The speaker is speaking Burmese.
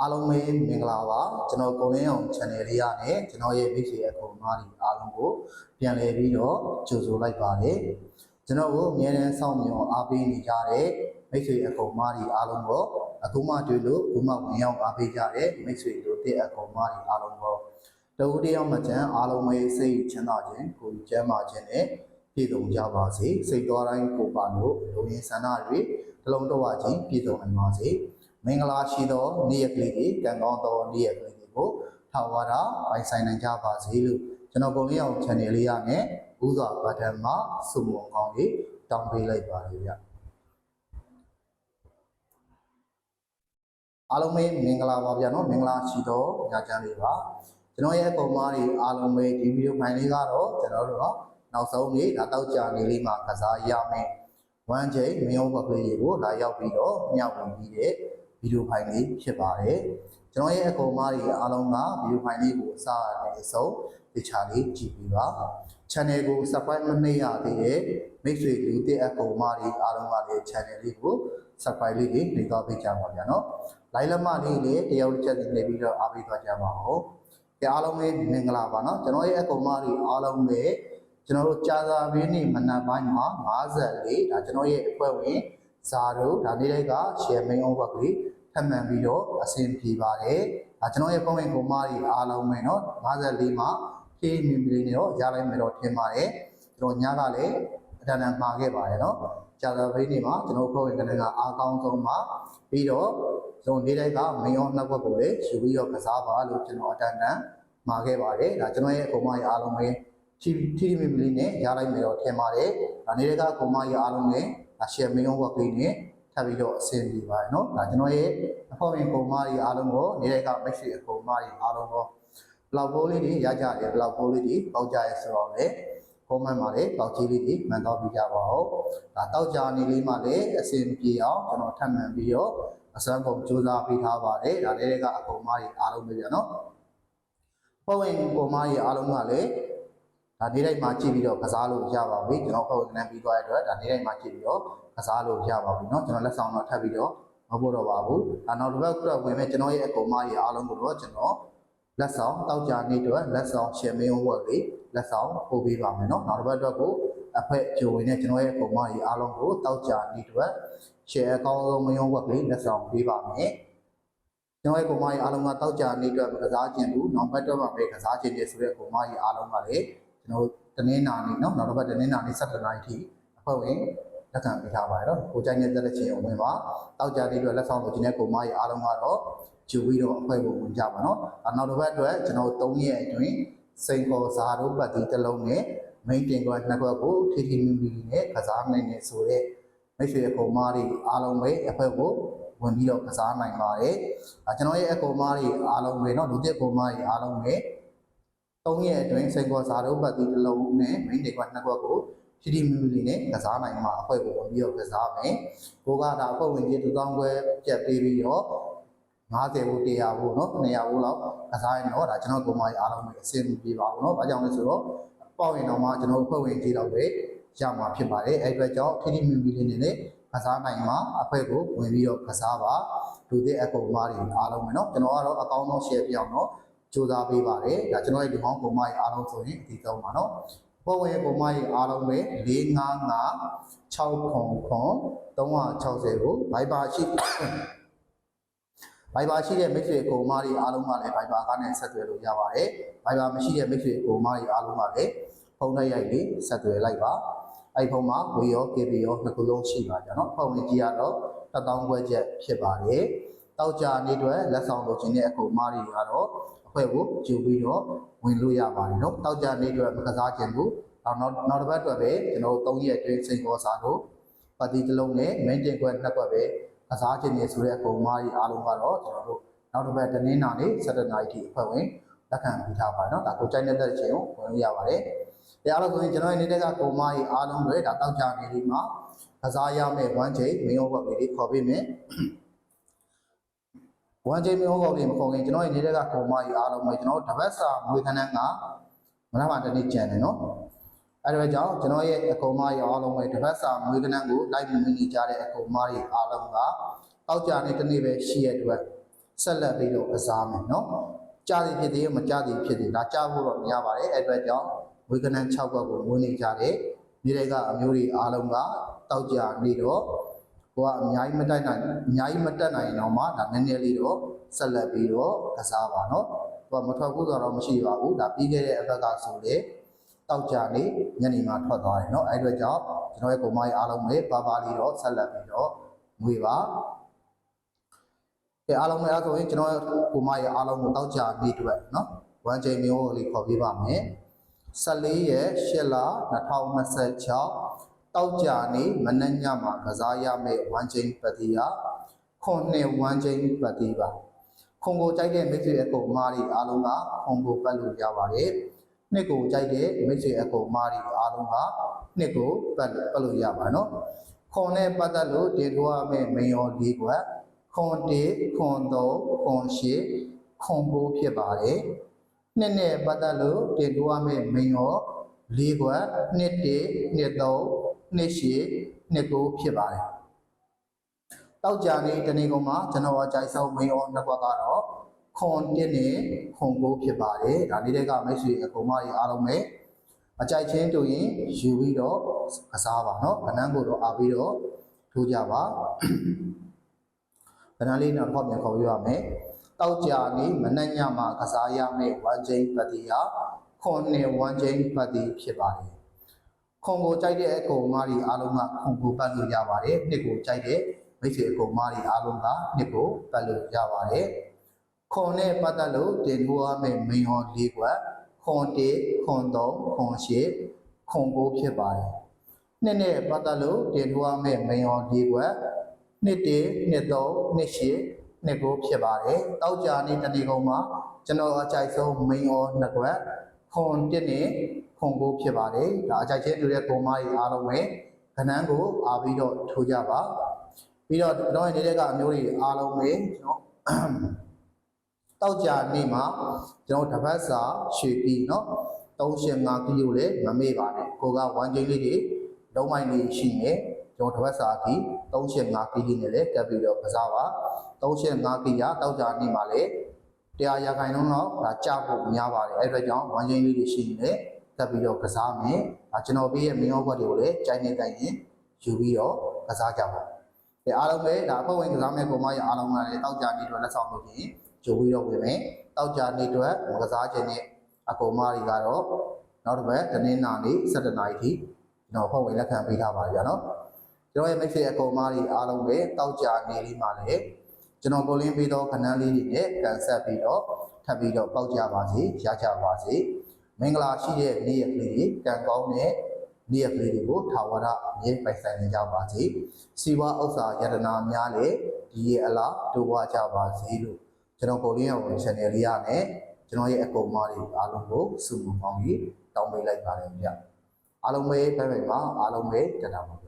အားလုံးပဲမင်္ဂလာပါကျွန်တော်ကိုလင်းအောင် channel လေးရနဲ့ကျွန်တော်ရဲ့မိတ်ဆွေအကူမားတွေအားလုံးကိုပြန်လည်ပြီးတော့ကြိုဆိုလိုက်ပါတယ်ကျွန်တော်ကိုအမြဲတမ်းစောင့်မျှော်အားပေးနေကြတဲ့မိတ်ဆွေအကူမားတွေအားလုံးကိုအခုမှတွေ့လို့အခုမှဝင်ရောက်အားပေးကြတဲ့မိတ်ဆွေတို့တဲ့အကူမားတွေအားလုံးကိုတဦးတယောက်မှချမ်းအားလုံးပဲစိတ်ချမ်းသာခြင်းကိုယ်ကျန်းမာခြင်းနဲ့ပြည့်စုံကြပါစေစိတ်တော်တိုင်းကိုပါလို့လူရင်းဆန္ဒတွေတလုံးတော့ဝချင်းပြည့်စုံနိုင်ပါစေမင်္ဂလာရှိသောနေ့ရက်ကလေးတွေကံကောင်းသောနေ့ရက်ကလေးတွေကိုထာဝရပိုင်ဆိုင်နိုင်ကြပါစေလို့ကျွန်တော်ကိုလင်းအောင် channel လေးရနဲ့ဥစွာဗတ်တန်မှာစုမုံကောင်းလေးတောင်းပေးလိုက်ပါလေဗျအားလုံးပဲမင်္ဂလာပါဗျာနော်မင်္ဂလာရှိသောညချမ်းလေးပါကျွန်တော်ရဲ့ပုံမားတွေအားလုံးပဲဒီဗီဒီယိုဖိုင်လေးကတော့ကျွန်တော်တို့တော့နောက်ဆုံးနေ့ဒါတောက်ကြနေလေးမှာကစားရမယ်ဝမ်းချိန်မယုံဘက်ကလေးကိုလာရောက်ပြီးတော့ညှောက်ဝင်ပြီးတဲ့ဗီဒီယိုဖိုင်လေးဖြစ်ပါတယ်ကျွန်တော်ရဲ့အကောင်မတွေအားလုံးကဗီဒီယိုဖိုင်လေးကိုအစားအဆုံးတခြားလေးကြည့်ပြီးပါ channel ကို subscribe မနှိပ်ရသေးတဲ့မိတ်ဆွေလူတဲ့အကောင်မတွေအားလုံးကလည်း channel လေးကို subscribe လေးတွေနှိပ်သွားပေးကြပါဗျာနော် like လက်မလေးလေးတယောက်တစ်ချက်စီနေပြီးတော့အားပေးသွားကြပါဦးကြအားလုံးပဲမင်္ဂလာပါနော်ကျွန်တော်ရဲ့အကောင်မတွေအားလုံးပဲကျွန်တော်တို့ကြာသာပင်းနေ့မနက်ပိုင်းမှာ54ဒါကျွန်တော်ရဲ့အဖွဲ့ဝင်ဇာတို့ဒါနေ့တိုင်းက share main over ကလေးထပ်မံပြီးတော့အဆင်ပြေပါတယ်ဒါကျွန်တော်ရဲ့ပုံဝင်ကိုမားတွေအားလုံးပဲเนาะ54မှာဖြည့်မိမိလေးနဲ့တော့ရလိုက်မယ်တော့ထင်ပါတယ်ကျွန်တော်ညကလည်းအတန်တန်မှာခဲ့ပါတယ်เนาะကြာသာပင်းနေ့မှာကျွန်တော်ပုံဝင်ကလည်းအားကောင်းဆုံးမှာပြီးတော့ကျွန်တော်နေ့တိုင်းက main on နှစ်ဘက်ကိုလည်းယူပြီးတော့ကစားပါလို့ကျွန်တော်အတန်တန်မှာခဲ့ပါတယ်ဒါကျွန်တော်ရဲ့ကိုမားတွေအားလုံးပဲထိမိမိလေးနဲ့ရလိုက်မယ်တော့ထင်ပါတယ်ဒါနေ့ကကိုမားတွေအားလုံးနဲ့share main on work လေးနဲ့ထပ်ပြီးတော့အဆင်ပြေပါတယ်เนาะဒါကျွန်တော်ရဲ့အဖွဲ့ဝင်ပုံမားတွေအားလုံးကိုနေ့ကမိတ်ဆွေအပုံမားတွေအားလုံးကိုဘလောက်ပိုးလေးတွေရကြတယ်ဘလောက်ပိုးလေးတွေပေါက်ကြရဲဆိုတော့လေ comment မှာလေပေါက်ကြီးလေးတွေမှန်တော့ပြကြပါဦးဒါတောက်ကြနေလေးမှလည်းအဆင်ပြေအောင်ကျွန်တော်ထပ်မှန်ပြီးတော့အစမ်းကုန်စူးစမ်းပေးထားပါတယ်ဒါနေ့ကအပုံမားတွေအားလုံးပဲဗျာเนาะအဖွဲ့ဝင်ပုံမားတွေအားလုံးကလည်းဒါနေ့တိုင်းမှာကြည့်ပြီးတော့ကစားလို့ရပါပြီကျွန်တော်ပုံစံပြီးသွားတဲ့အတွက်ဒါနေ့တိုင်းမှာကြည့်ပြီးတော့ကစားလို့ရပါပြီเนาะကျွန်တော်လက်ဆောင်တော့ထပ်ပြီးတော့မဖို့တော့ပါဘူးဒါနောက်တစ်ပတ်ကတော့ဝင်မဲ့ကျွန်တော်ရဲ့အကောင်မကြီးအားလုံးကိုတော့ကျွန်တော်လက်ဆောင်တောက်ကြနေတော့လက်ဆောင် share main work လေးလက်ဆောင်ပို့ပေးပါမယ်เนาะနောက်တစ်ပတ်တော့ကိုအဖက်ဂျိုဝင်နဲ့ကျွန်တော်ရဲ့အကောင်မကြီးအားလုံးကိုတောက်ကြနေတော့ share အကောင်းဆုံး main work လေးလက်ဆောင်ပေးပါမယ်ကျွန်တော်ရဲ့ကောင်မကြီးအားလုံးကတောက်ကြနေတော့ကစားခြင်းဘူးနောက်ပတ်တော့မှပဲကစားခြင်းတွေဆိုတဲ့ကောင်မကြီးအားလုံးကလည်းကျွန်တော်တနင်္လာနေ့เนาะနောက်တစ်ပတ်တနင်္လာနေ့17နာရီထိအဖွဲ့ဝင်လက်ခံပေးထားပါတယ်เนาะကိုကြိုက်နေတဲ့ချင်းဝင်ပါတောက်ကြတဲ့အတွက်လက်ဆောင်လို့ဒီနေ့ကိုမကြီးအားလုံးကတော့ဂျူပြီးတော့အဖွဲ့ကိုဝင်ကြပါเนาะနောက်တစ်ပတ်အတွက်ကျွန်တော်3ရက်အတွင်းစိန်ခေါ်စာတို့ပတ်တီတစ်လုံးနဲ့ main တင်ကွက်နှစ်ကွက်ကိုထိထိမိမိနဲ့ကစားနိုင်နေဆိုတဲ့မိတ်ဆွေအကောင်မတွေအားလုံးပဲအဖွဲ့ကိုဝင်ပြီးတော့ကစားနိုင်ပါတယ်ကျွန်တော်ရဲ့အကောင်မတွေအားလုံးပဲเนาะလူသစ်အကောင်မတွေအားလုံးပဲ3ရက်အတွင်းစိန်ခေါ်စာတို့ပတ်တီတစ်လုံးနဲ့ main တင်ကွက်နှစ်ကွက်ကိုရှိတိမိမိနဲ့ကစားနိုင်မှာအဖွဲ့ကိုဝင်ပြီးတော့ကစားမယ်ကိုကဒါအဖွဲ့ဝင်ကြီး2000ခွဲပြတ်ပေးပြီးတော့50ဘူး100ဘူးเนาะ200ဘူးလောက်ကစားရင်တော့ဒါကျွန်တော်ကိုမကြီးအားလုံးပဲအဆင်ပြေပါဘူးเนาะဘာကြောင့်လဲဆိုတော့ပေါ့ရင်တော့မှကျွန်တော်အဖွဲ့ဝင်ကြီးတော့ပဲရမှာဖြစ်ပါတယ်အဲ့အတွက်ကြောင့်ရှိတိမိမိလေးနဲ့ကစားနိုင်မှာအဖွဲ့ကိုဝင်ပြီးတော့ကစားပါလူသစ်အကောင်မကြီးအားလုံးပဲเนาะကျွန်တော်ကတော့အကောင်းဆုံး share ပြအောင်เนาะစူးစမ်းပေးပါတယ်ဒါကျွန်တော်ရဲ့ဒီကောင်းကောင်မကြီးအားလုံးဆိုရင်အဒီဆုံးပါเนาะပေါ်ဝင်ပုံမကြီးအားလုံးပဲ455 600 360ကိုဘိုင်ဘာရှိတဲ့မိတ်ဆွေကိုမကြီးအားလုံးကလည်းဘိုင်ဘာကနေဆက်သွယ်လို့ရပါတယ်ဘိုင်ဘာမရှိတဲ့မိတ်ဆွေကိုမကြီးအားလုံးကလည်းဖုန်းနဲ့ရိုက်ပြီးဆက်သွယ်လိုက်ပါအဲ့ဖုန်းမှာဝေရော KB ရောနှစ်ခုလုံးရှိပါကြနော်ဖုန်းဝင်ကြီးကတော့1000ခွဲချက်ဖြစ်ပါတယ်တောက်ကြနေတွေလက်ဆောင်လုပ်ခြင်းတဲ့အကောင်မကြီးကတော့အဖွဲ့ကိုယူပြီးတော့ဝင်လို့ရပါတယ်နော်တောက်ကြနေတွေမကစားခြင်းဘူးနောက်တစ်ပတ်အတွက်ပဲကျွန်တော်3ရက်အတွင်းစိန်ခေါ်စာတို့ပါတီတစ်လုံးနဲ့ main တင်ခွက်နှစ်ခွက်ပဲကစားခြင်းနေဆိုတဲ့အကောင်မကြီးအားလုံးကတော့ကျွန်တော်တို့နောက်တစ်ပတ်တနင်္လာနေ့17နာရီထိအဖွဲ့ဝင်လက်ခံပြီးထားပါနော်ဒါကိုကြိုက်နေတဲ့ချိန်ကိုဝင်လို့ရပါတယ်ဒါအားလုံးဆိုရင်ကျွန်တော်ရဲ့နေတဲ့ကကောင်မကြီးအားလုံးတွေဒါတောက်ကြနေလေးမှာကစားရမယ့်ဝမ်းချိန် main over လေးခေါ်ပေးမယ်ဝမ်းချိန်မျိုးကောင်းလေးမခေါ်ခင်ကျွန်တော်ရဲ့နေတဲ့ကကောင်မကြီးအားလုံးပဲကျွန်တော်တပတ်စာငွေခန်းတန်းကမနက်ဖြန်တနေ့ကျန်တယ်နော်အဲ့ဒါကြောင့်ကျွန်တော်ရဲ့အကောင်မကြီးအားလုံးပဲတပတ်စာငွေခန်းတန်းကိုလိုက်မြင်နေကြတဲ့အကောင်မကြီးအားလုံးကတောက်ကြနေတနေ့ပဲရှိရတဲ့အတွက် ဆက်လက်ပြီးတော့ကစားမယ်နော်ကြားသည်ဖြစ်သေးမကြားသည်ဖြစ်သေးဒါကြားဖို့တော့မရပါတယ်အဲ့အတွက်ကြောင့်ဝေကနန်း6ဘက်ကိုမွေးနေကြတယ်ဒီတွေကအမျိုးတွေအားလုံးကတောက်ကြနေတော့ကိုကအများကြီးမတက်နိုင်တော့မှဒါနည်းနည်းလေးတော့ဆက်လက်ပြီးတော့ကစားပါနော်ကိုကမထွက်ဘူးဆိုတော့မရှိပါဘူးဒါပြီးခဲ့တဲ့အဘက်ကဆိုလေတောက်ကြနေညနေမှထွက်သွားတယ်နော်အဲ့အတွက်ကြောင့်ကျွန်တော်ရဲ့ကိုမကြီးအားလုံးပဲပါပါလေးတော့ဆက်လက်ပြီးတော့မွေးပါအားလုံးပဲအဲ့ဆိုရင်ကျွန်တော်ကိုမရဲ့အားလုံးကိုတောက်ကြပြီးတွေ့နော်ဝမ်ချိန်မျိုးလေးခေါ်ပြပါမယ်14ရက်8လ2026တောက်ကြနေမနက်ညမှာကစားရမယ့်ဝမ်ချိန်ပတိယခုနှစ်ဝမ်ချိန်ပတိပါခုံကိုကြိုက်တဲ့မိတ်ဆွေအကုန်မားတွေအားလုံးကခုံကိုပတ်လို့ရပါတယ်နှစ်ကိုကြိုက်တဲ့မိတ်ဆွေအကုန်မားတွေအားလုံးကနှစ်ကိုပတ်လို့ရပါနော်ခုံနဲ့ပတ်သက်လို့တင်ထွားမယ့်မယော၄ခွက်ခွန်1ခွန်3ခွန်8ခွန်9ဖြစ်ပါတယ်နှစ်နဲ့ပတ်သက်လို့တင်ထွားမယ့်မယော၄ခွက်နှစ်1နှစ်3နှစ်8နှစ်9ဖြစ်ပါတယ်တောက်ကြနေတနေ့ကုန်မှာကျွန်တော်အကြိုက်ဆုံးမယောနှစ်ခွက်ကတော့ခွန်1နဲ့ခွန်9ဖြစ်ပါတယ်ဒါလေးတွေကမိတ်ဆွေအကုန်မကြီးအားလုံးပဲအကြိုက်ချင်းတူရင်ယူပြီးတော့ကစားပါနော်ခဏန်းကိုတော့အားပြီးတော့ထိုးကြပါခဏလေးနောက်တော့ပြန်ခေါ်ပြရမယ်တောက်ကြနေမနက်ညမှာကစားရမယ့်ဝမ်ချိန်ပတိယခွန်နဲ့ဝမ်ချိန်ပတိဖြစ်ပါတယ်ခွန်ကိုကြိုက်တဲ့အကုန်မကြီးအားလုံးကခွန်ကိုပတ်လို့ရပါတယ်နှစ်ကိုကြိုက်တဲ့မိတ်ဆွေအကုန်မကြီးအားလုံးကနှစ်ကိုပတ်လို့ရပါတယ်ခွန်နဲ့ပတ်သက်လို့တင်ထိုးရမယ့်မင်းဟော၄ခွက်ခွန်1ခွန်3ခွန်8ခွန်9ဖြစ်ပါတယ်နှစ်နဲ့ပတ်သက်လို့တင်ထိုးရမယ့်မင်းဟော၄ခွက်နှစ်1နှစ်3နှစ်8နှစ်9ဖြစ်ပါတယ်တောက်ကြနေတနေ့ကုန်မှာကျွန်တော်အကြိုက်ဆုံးမင်းဟော2ခွက်ခွန်1နဲ့ခွန်9ဖြစ်ပါတယ်ဒါအကြိုက်ချင်းတူတဲ့ပုံမကြီးအားလုံးပဲခဏန်းကိုအားပြီးတော့ထိုးကြပါပြီးတော့တော့နေတဲ့ကအမျိုးတွေအားလုံးပဲကျွန်တော်တောက်ကြနေမှာကျွန်တော်တပတ်စာရွှေပြီးเนาะ3.5 ကီလိုလည်းမမေ့ပါနဲ့ကိုကဝမ်ချင်းလေးတွေလုံးမိုင်းလေးရှိနေကျွန်တော်တပတ်စာပြီး3.5 ကီလိုနဲ့လည်းတက်ပြီးတော့ကစားပါ3.5 ကီလိုတောက်ကြနေမှာလေ100 ရာခိုင်နှုန်းတော့ဒါကြဖို့များပါတယ်အဲ့အတွက်ကြောင့်ဝမ်ချင်းလေးတွေရှိနေတက်ပြီးတော့ကစားမယ်ဒါကျွန်တော်ပေးရဲ့မင်းဟောဘွက်တွေကိုလည်းကြိုက်နေတိုင်းရင်ယူပြီးတော့ကစားကြပါအားလုံးပဲဒါအဖွဲ့ဝင်ကစားမဲ့ကောင်မရအားလုံးကလည်းတောက်ကြနေတော့လက်ဆောင်လုပ်ပြီးကြိုပြီးတော့ဝင်မယ်တောက်ကြနေတော့ကစားခြင်းနဲ့အကောင်မတွေကတော့နောက်တစ်ပတ်တနင်္လာနေ့17နာရီထိကျွန်တော်အဖွဲ့ဝင်လက်ခံပေးထားပါကြနော်ကျွန်တော်ရဲ့မိတ်ဆွေအကောင်မတွေအားလုံးပဲတောက်ကြနေလေးမှလည်းကျွန်တော်ကိုလင်းပေးတော့ခဏန်းလေးတွေနဲ့ကန်ဆက်ပြီးတော့ထပ်ပြီးတော့ပေါက်ကြပါစေရကြပါစေမင်္ဂလာရှိတဲ့နေ့ရက်လေးကံကောင်းတဲ့နေ့ရက်လေးတွေကိုထာဝရမြေပိုင်ဆိုင်နေကြပါစေစီဝါဥစ္စာယတနာများလည်းဒီရဲ့အလားတိုးပွားကြပါစေလို့ကျွန်တော်ကိုလင်းအောင် channel လေးရနဲ့ကျွန်တော်ရဲ့အကုန်မတွေအားလုံးကိုစုမပေါင်းပြီးတောင်းပေးလိုက်ပါတယ်ဗျအားလုံးပဲပြန်ပြန်ပါအားလုံးပဲတတာပါဗျ